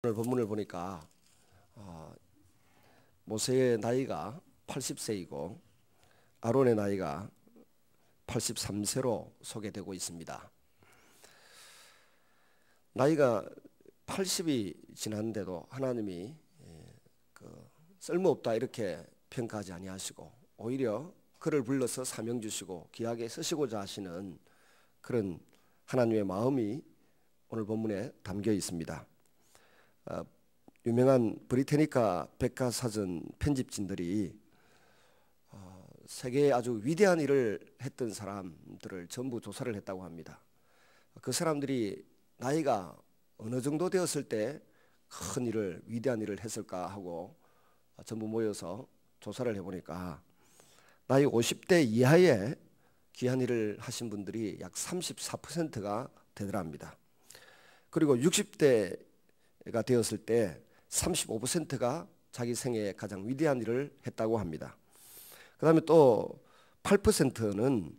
오늘 본문을 보니까 모세의 나이가 80세이고 아론의 나이가 83세로 소개되고 있습니다. 나이가 80이 지났는데도 하나님이 쓸모없다 이렇게 평가하지 아니하시고 오히려 그를 불러서 사명 주시고 귀하게 쓰시고자 하시는 그런 하나님의 마음이 오늘 본문에 담겨 있습니다. 유명한 브리테니카 백과사전 편집진들이 세계에 아주 위대한 일을 했던 사람들을 전부 조사를 했다고 합니다. 그 사람들이 나이가 어느 정도 되었을 때 큰 일을, 위대한 일을 했을까 하고 전부 모여서 조사를 해보니까 나이 50대 이하의 귀한 일을 하신 분들이 약 34%가 되더랍니다. 그리고 60대가 되었을 때 35%가 자기 생애에 가장 위대한 일을 했다고 합니다. 그 다음에 또 8%는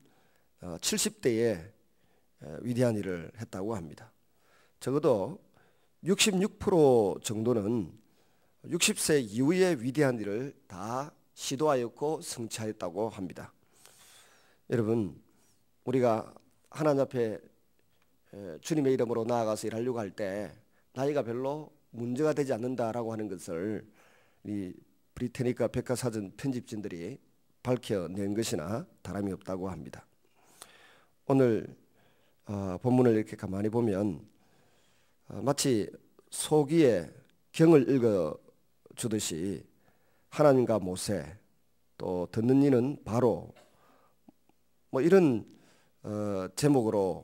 70대에 위대한 일을 했다고 합니다. 적어도 66% 정도는 60세 이후에 위대한 일을 다 시도하였고 성취하였다고 합니다. 여러분, 우리가 하나님 앞에 주님의 이름으로 나아가서 일하려고 할 때 나이가 별로 문제가 되지 않는다라고 하는 것을 이 브리테니카 백과사전 편집진들이 밝혀낸 것이나 다름이 없다고 합니다. 오늘 본문을 이렇게 가만히 보면 마치 소기에 경을 읽어주듯이 하나님과 모세 또 듣는 이는 바로 뭐 이런 제목으로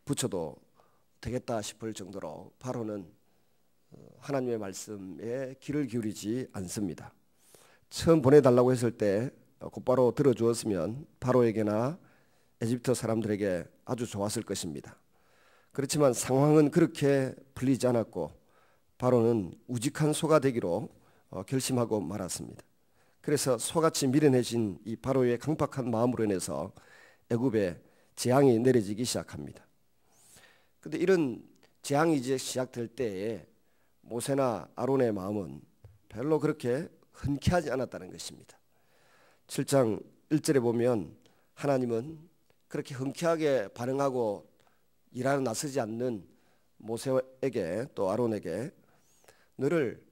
붙여도 되겠다 싶을 정도로 바로는 하나님의 말씀에 귀를 기울이지 않습니다. 처음 보내달라고 했을 때 곧바로 들어주었으면 바로에게나 에집트 사람들에게 아주 좋았을 것입니다. 그렇지만 상황은 그렇게 풀리지 않았고 바로는 우직한 소가 되기로 결심하고 말았습니다. 그래서 소같이 미련해진 이 바로의 강팍한 마음으로 인해서 애굽에 재앙이 내려지기 시작합니다. 그런데 이런 재앙이 이제 시작될 때에 모세나 아론의 마음은 별로 그렇게 흔쾌하지 않았다는 것입니다. 7장 1절에 보면 하나님은 그렇게 흔쾌하게 반응하고 일하러 나서지 않는 모세에게 또 아론에게 너를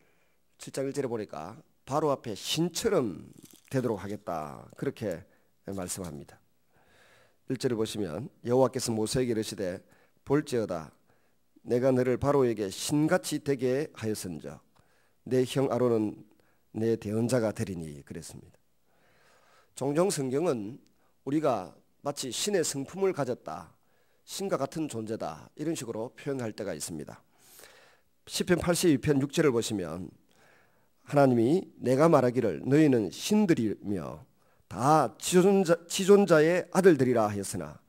7장 1절에 보니까 바로 앞에 신처럼 되도록 하겠다 그렇게 말씀합니다. 1절을 보시면 여호와께서 모세에게 이르시되 볼지어다 내가 너를 바로에게 신같이 되게 하였은즉 내 형 아론은 내 대언자가 되리니 그랬습니다. 종종 성경은 우리가 마치 신의 성품을 가졌다, 신과 같은 존재다 이런 식으로 표현할 때가 있습니다. 시편 82편 6절을 보시면 하나님이 내가 말하기를 너희는 신들이며 다 지존자의 아들들이라 하였으나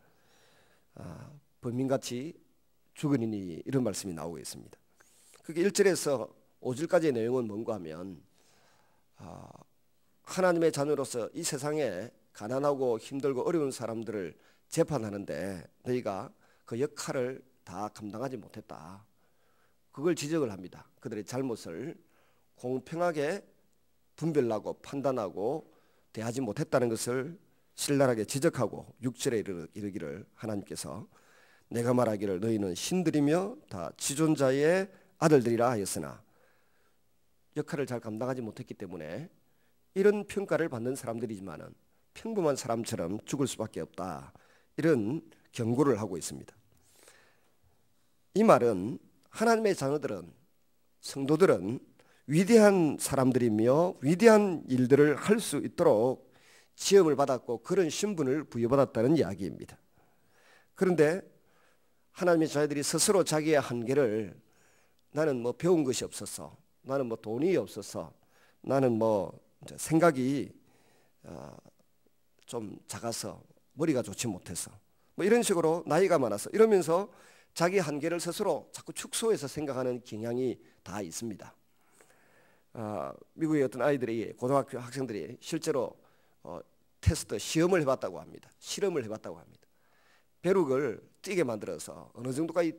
범인같이 죽으리니 이런 말씀이 나오고 있습니다. 그게 1절에서 5절까지의 내용은 뭔가 하면 하나님의 자녀로서 이 세상에 가난하고 힘들고 어려운 사람들을 재판하는데 너희가 그 역할을 다 감당하지 못했다. 그걸 지적을 합니다. 그들의 잘못을 공평하게 분별하고 판단하고 대하지 못했다는 것을 신랄하게 지적하고 6절에 이르기를 하나님께서 내가 말하기를 너희는 신들이며 다 지존자의 아들들이라 하였으나 역할을 잘 감당하지 못했기 때문에 이런 평가를 받는 사람들이지만은 평범한 사람처럼 죽을 수밖에 없다. 이런 경고를 하고 있습니다. 이 말은 하나님의 자녀들은 성도들은 위대한 사람들이며 위대한 일들을 할 수 있도록 지음을 받았고 그런 신분을 부여받았다는 이야기입니다. 그런데 하나님의 자녀들이 스스로 자기의 한계를 나는 뭐 배운 것이 없어서 나는 뭐 돈이 없어서 나는 뭐 생각이 좀 작아서 머리가 좋지 못해서 뭐 이런 식으로 나이가 많아서 이러면서 자기 한계를 스스로 자꾸 축소해서 생각하는 경향이 다 있습니다. 미국의 어떤 아이들이 고등학교 학생들이 실제로 테스트 시험을 해봤다고 합니다. 실험을 해봤다고 합니다. 벼룩을 뛰게 만들어서 어느 정도까지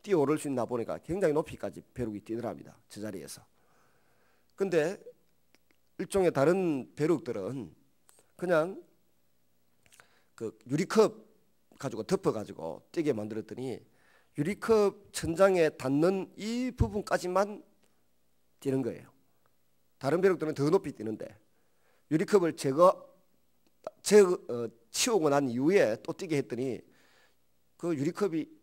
뛰어오를 수 있나 보니까 굉장히 높이까지 벼룩이 뛰더랍니다. 제자리에서. 근데 일종의 다른 벼룩들은 그냥 그 유리컵 가지고 덮어가지고 뛰게 만들었더니 유리컵 천장에 닿는 이 부분까지만 뛰는 거예요. 다른 벼룩들은 더 높이 뛰는데 유리컵을 치우고 난 이후에 또 뛰게 했더니 그 유리컵이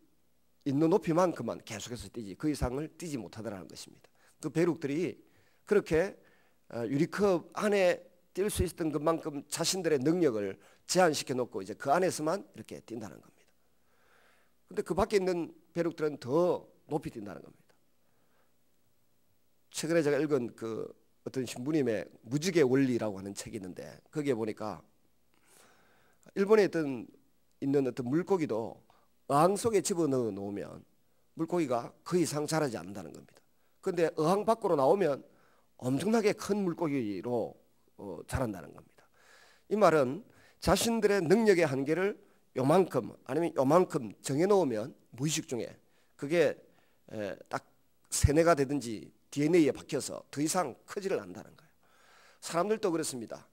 있는 높이만큼만 계속해서 뛰지 그 이상을 뛰지 못하더라는 것입니다. 그 벼룩들이 그렇게 유리컵 안에 뛸 수 있었던 것만큼 자신들의 능력을 제한시켜 놓고 이제 그 안에서만 이렇게 뛴다는 겁니다. 근데 그 밖에 있는 벼룩들은 더 높이 뛴다는 겁니다. 최근에 제가 읽은 그 어떤 신부님의 무지개 원리라고 하는 책이 있는데 거기에 보니까 일본에 있는 어떤 물고기도 어항 속에 집어넣어 놓으면 물고기가 그 이상 자라지 않는다는 겁니다. 그런데 어항 밖으로 나오면 엄청나게 큰 물고기로 자란다는 겁니다. 이 말은 자신들의 능력의 한계를 요만큼 아니면 요만큼 정해놓으면 무의식 중에 그게 딱 세뇌가 되든지 DNA에 박혀서 더 이상 크지를 않는다는 거예요. 사람들도 그렇습니다.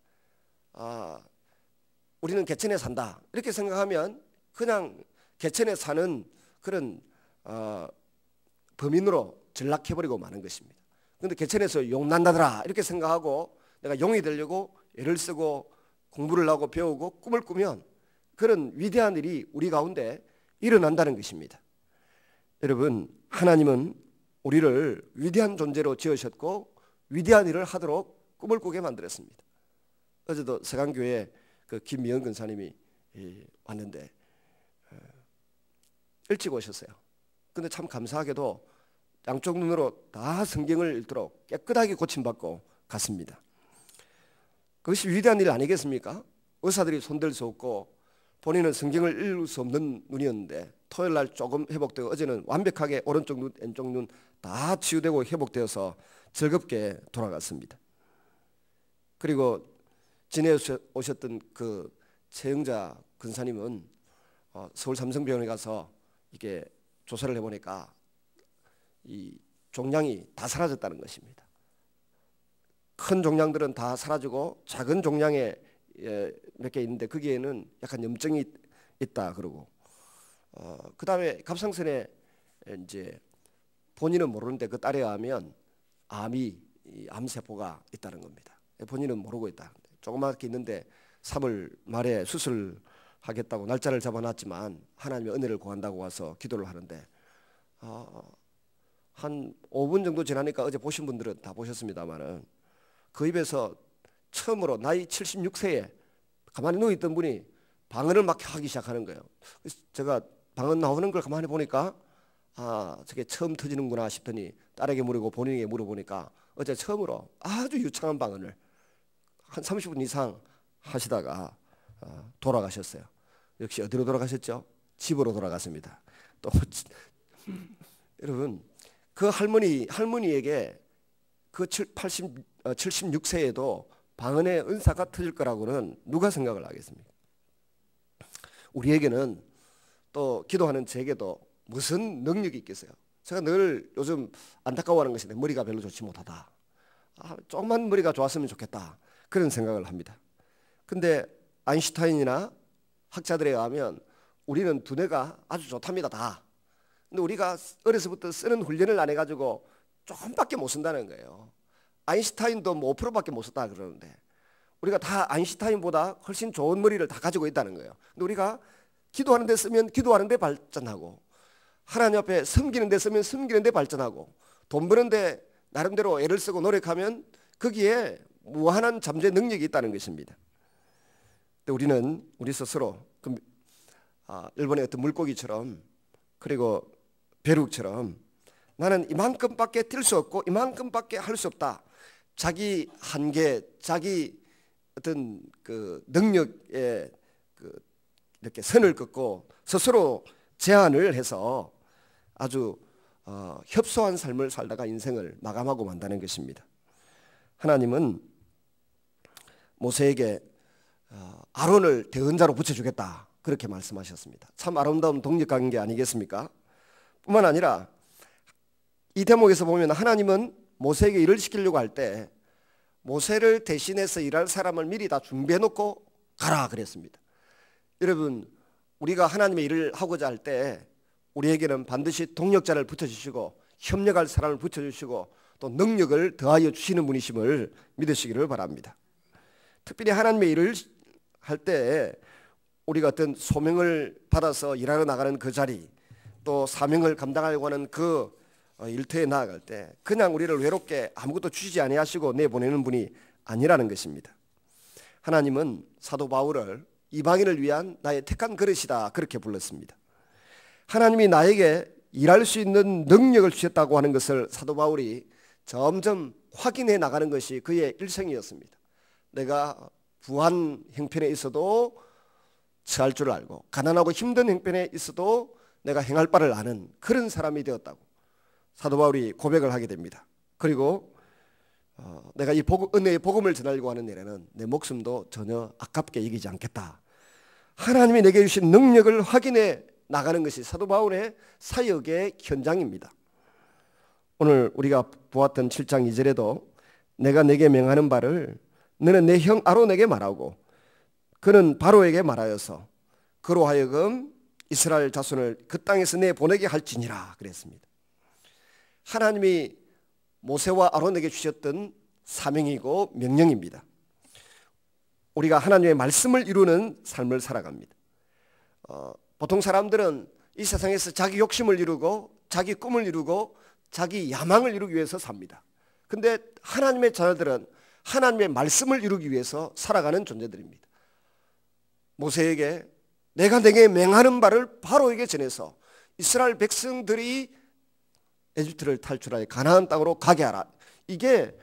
우리는 개천에 산다 이렇게 생각하면 그냥 개천에 사는 그런 범인으로 전락해버리고 마는 것입니다. 그런데 개천에서 용 난다더라 이렇게 생각하고 내가 용이 되려고 애를 쓰고 공부를 하고 배우고 꿈을 꾸면 그런 위대한 일이 우리 가운데 일어난다는 것입니다. 여러분, 하나님은 우리를 위대한 존재로 지으셨고 위대한 일을 하도록 꿈을 꾸게 만들었습니다. 어제도 서강교회 그 김미영 근사님이 왔는데 일찍 오셨어요. 근데 참 감사하게도 양쪽 눈으로 다 성경을 읽도록 깨끗하게 고침받고 갔습니다. 그것이 위대한 일 아니겠습니까? 의사들이 손댈 수 없고 본인은 성경을 읽을 수 없는 눈이었는데 토요일 날 조금 회복되고 어제는 완벽하게 오른쪽 눈, 왼쪽 눈 다 치유되고 회복되어서 즐겁게 돌아갔습니다. 그리고 지내오셨던 그 최영자 근사님은 서울 삼성병원에 가서 이게 조사를 해보니까 이 종양이 다 사라졌다는 것입니다. 큰 종양들은 다 사라지고 작은 종양에 몇 개 있는데 거기에는 약간 염증이 있다 그러고 그 다음에 갑상선에 이제 본인은 모르는데 그 딸에 의하면 암세포가 있다는 겁니다. 본인은 모르고 있다. 조그맣게 있는데 3월 말에 수술하겠다고 날짜를 잡아놨지만 하나님의 은혜를 구한다고 와서 기도를 하는데 한 5분 정도 지나니까 어제 보신 분들은 다 보셨습니다만은 그 입에서 처음으로 나이 76세에 가만히 누워있던 분이 방언을 막 하기 시작하는 거예요. 그래서 제가 방언 나오는 걸 가만히 보니까 저게 처음 터지는구나 싶더니 딸에게 물어보고 본인에게 물어보니까 어제 처음으로 아주 유창한 방언을 한 30분 이상 하시다가 돌아가셨어요. 역시 어디로 돌아가셨죠? 집으로 돌아갔습니다. 또 여러분 그 할머니에게 그 76세에도 방언의 은사가 터질 거라고는 누가 생각을 하겠습니까? 우리에게는 또 기도하는 제게도 무슨 능력이 있겠어요? 제가 늘 요즘 안타까워하는 것이 내 머리가 별로 좋지 못하다. 조금만 머리가 좋았으면 좋겠다. 그런 생각을 합니다. 근데 아인슈타인이나 학자들에 의하면 우리는 두뇌가 아주 좋답니다. 다. 근데 우리가 어려서부터 쓰는 훈련을 안 해가지고 조금밖에 못 쓴다는 거예요. 아인슈타인도 뭐 5%밖에 못 썼다 그러는데 우리가 다 아인슈타인보다 훨씬 좋은 머리를 다 가지고 있다는 거예요. 근데 우리가 기도하는 데 쓰면 기도하는 데 발전하고 하나님 앞에 섬기는 데 쓰면 섬기는 데 발전하고 돈 버는 데 나름대로 애를 쓰고 노력하면 거기에 무한한 잠재 능력이 있다는 것입니다. 근데 우리는 우리 스스로 일본의 어떤 물고기처럼 그리고 벼룩처럼 나는 이만큼밖에 뛸 수 없고 이만큼밖에 할 수 없다. 자기 한계, 자기 어떤 그 능력에 이렇게 선을 긋고 스스로 제한을 해서 아주 협소한 삶을 살다가 인생을 마감하고 만다는 것입니다. 하나님은 모세에게 아론을 대언자로 붙여주겠다 그렇게 말씀하셨습니다. 참 아름다운 동력관계 아니겠습니까? 뿐만 아니라 이 대목에서 보면 하나님은 모세에게 일을 시키려고 할 때 모세를 대신해서 일할 사람을 미리 다 준비해 놓고 가라 그랬습니다. 여러분, 우리가 하나님의 일을 하고자 할 때 우리에게는 반드시 동력자를 붙여주시고 협력할 사람을 붙여주시고 또 능력을 더하여 주시는 분이심을 믿으시기를 바랍니다. 특별히 하나님의 일을 할 때 우리가 어떤 소명을 받아서 일하러 나가는 그 자리, 또 사명을 감당하려고 하는 그 일터에 나아갈 때 그냥 우리를 외롭게 아무것도 주시지 아니하시고 내보내는 분이 아니라는 것입니다. 하나님은 사도 바울을 이방인을 위한 나의 택한 그릇이다 그렇게 불렀습니다. 하나님이 나에게 일할 수 있는 능력을 주셨다고 하는 것을 사도 바울이 점점 확인해 나가는 것이 그의 일생이었습니다. 내가 부한 형편에 있어도 처할 줄 알고 가난하고 힘든 형편에 있어도 내가 행할 바를 아는 그런 사람이 되었다고 사도 바울이 고백을 하게 됩니다. 그리고 내가 이 은혜의 복음을 전하려고 하는 일에는 내 목숨도 전혀 아깝게 여기지 않겠다. 하나님이 내게 주신 능력을 확인해 나가는 것이 사도 바울의 사역의 현장입니다. 오늘 우리가 보았던 7장 2절에도 내가 내게 명하는 바를 너는 내 형 아론에게 말하고 그는 바로에게 말하여서 그로 하여금 이스라엘 자손을 그 땅에서 내보내게 할지니라 그랬습니다. 하나님이 모세와 아론에게 주셨던 사명이고 명령입니다. 우리가 하나님의 말씀을 이루는 삶을 살아갑니다. 보통 사람들은 이 세상에서 자기 욕심을 이루고 자기 꿈을 이루고 자기 야망을 이루기 위해서 삽니다. 근데 하나님의 자녀들은 하나님의 말씀을 이루기 위해서 살아가는 존재들입니다. 모세에게 내가 내게 맹하는 바를 바로에게 전해서 이스라엘 백성들이 에집트를 탈출하여 가나안 땅으로 가게 하라. 이게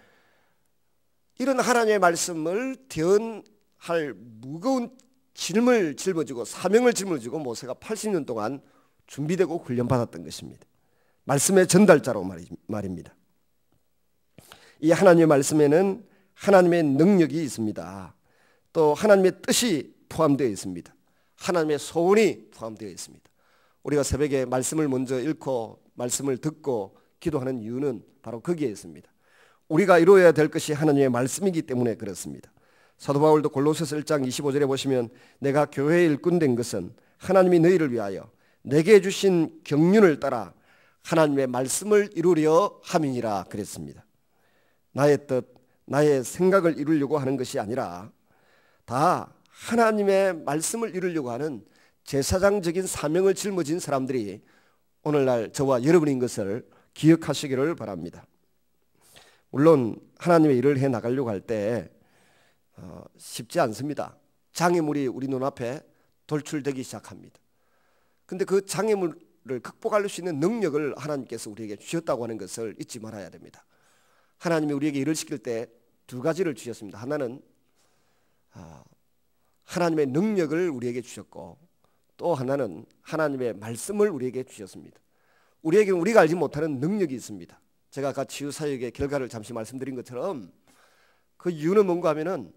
이런 하나님의 말씀을 대언할 무거운 짐을 짊어지고 사명을 짊어지고 모세가 80년 동안 준비되고 훈련받았던 것입니다. 말씀의 전달자로 말입니다. 이 하나님의 말씀에는 하나님의 능력이 있습니다. 또 하나님의 뜻이 포함되어 있습니다. 하나님의 소원이 포함되어 있습니다. 우리가 새벽에 말씀을 먼저 읽고 말씀을 듣고 기도하는 이유는 바로 거기에 있습니다. 우리가 이루어야 될 것이 하나님의 말씀이기 때문에 그렇습니다. 사도 바울도 골로새서 1장 25절에 보시면 내가 교회의 일꾼 된 것은 하나님이 너희를 위하여 내게 주신 경륜을 따라 하나님의 말씀을 이루려 함이니라 그랬습니다. 나의 뜻, 나의 생각을 이루려고 하는 것이 아니라 다 하나님의 말씀을 이루려고 하는 제사장적인 사명을 짊어진 사람들이 오늘날 저와 여러분인 것을 기억하시기를 바랍니다. 물론 하나님의 일을 해 나가려고 할 때 쉽지 않습니다. 장애물이 우리 눈앞에 돌출되기 시작합니다. 근데 그 장애물을 극복할 수 있는 능력을 하나님께서 우리에게 주셨다고 하는 것을 잊지 말아야 됩니다. 하나님이 우리에게 일을 시킬 때 두 가지를 주셨습니다. 하나는 하나님의 능력을 우리에게 주셨고 또 하나는 하나님의 말씀을 우리에게 주셨습니다. 우리에게는 우리가 알지 못하는 능력이 있습니다. 제가 아까 치유사역의 결과를 잠시 말씀드린 것처럼 그 이유는 뭔가 하면은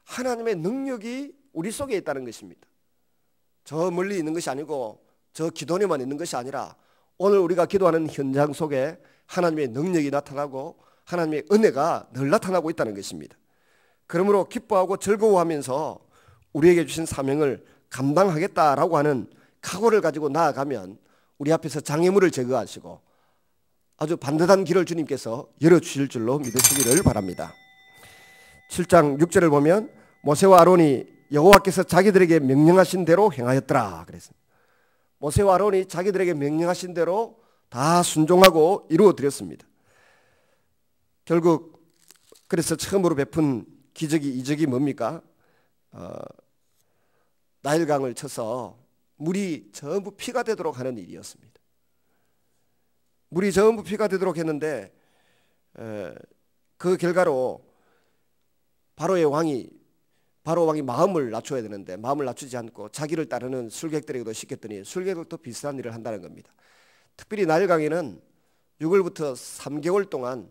하나님의 능력이 우리 속에 있다는 것입니다. 저 멀리 있는 것이 아니고 저 기도원에만 있는 것이 아니라 오늘 우리가 기도하는 현장 속에 하나님의 능력이 나타나고 하나님의 은혜가 늘 나타나고 있다는 것입니다. 그러므로 기뻐하고 즐거워하면서 우리에게 주신 사명을 감당하겠다라고 하는 각오를 가지고 나아가면 우리 앞에서 장애물을 제거하시고 아주 반듯한 길을 주님께서 열어주실 줄로 믿으시기를 바랍니다. 7장 6절을 보면 모세와 아론이 여호와께서 자기들에게 명령하신 대로 행하였더라 그랬습니다. 모세와 아론이 자기들에게 명령하신 대로 다 순종하고 이루어 드렸습니다. 결국 그래서 처음으로 베푼 기적이 이적이 뭡니까? 나일강을 쳐서 물이 전부 피가 되도록 하는 일이었습니다. 물이 전부 피가 되도록 했는데 그 결과로 바로 왕이 마음을 낮춰야 되는데 마음을 낮추지 않고 자기를 따르는 술객들에게도 시켰더니 술객들도 비슷한 일을 한다는 겁니다. 특별히 나일강에는 6월부터 3개월 동안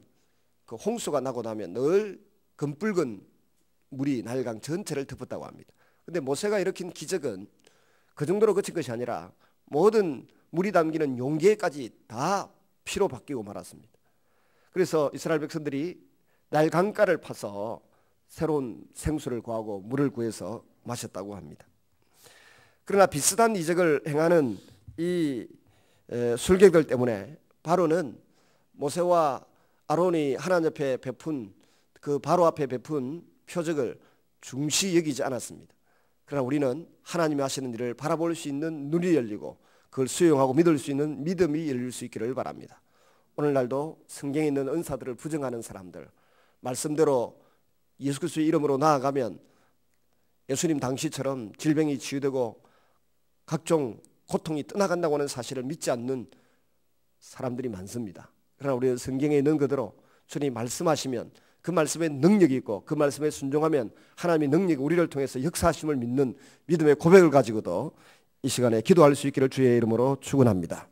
그 홍수가 나고 나면 늘 검붉은 물이 나일강 전체를 덮었다고 합니다. 그런데 모세가 일으킨 기적은 그 정도로 그친 것이 아니라 모든 물이 담기는 용기에까지 다 피로 바뀌고 말았습니다. 그래서 이스라엘 백성들이 나일 강가를 파서 새로운 생수를 구하고 물을 구해서 마셨다고 합니다. 그러나 비슷한 이적을 행하는 이 술객들 때문에 바로는 모세와 아론이 하나님 앞에 베푼 그 바로 앞에 베푼 표적을 중시 여기지 않았습니다. 그러나 우리는 하나님이 하시는 일을 바라볼 수 있는 눈이 열리고 그걸 수용하고 믿을 수 있는 믿음이 열릴 수 있기를 바랍니다. 오늘날도 성경에 있는 은사들을 부정하는 사람들, 말씀대로 예수 그리스도의 이름으로 나아가면 예수님 당시처럼 질병이 치유되고 각종 고통이 떠나간다고 하는 사실을 믿지 않는 사람들이 많습니다. 그러나 우리는 성경에 있는 그대로 주님이 말씀하시면 그 말씀에 능력이 있고 그 말씀에 순종하면 하나님의 능력이 우리를 통해서 역사하심을 믿는 믿음의 고백을 가지고도 이 시간에 기도할 수 있기를 주의 이름으로 축원합니다.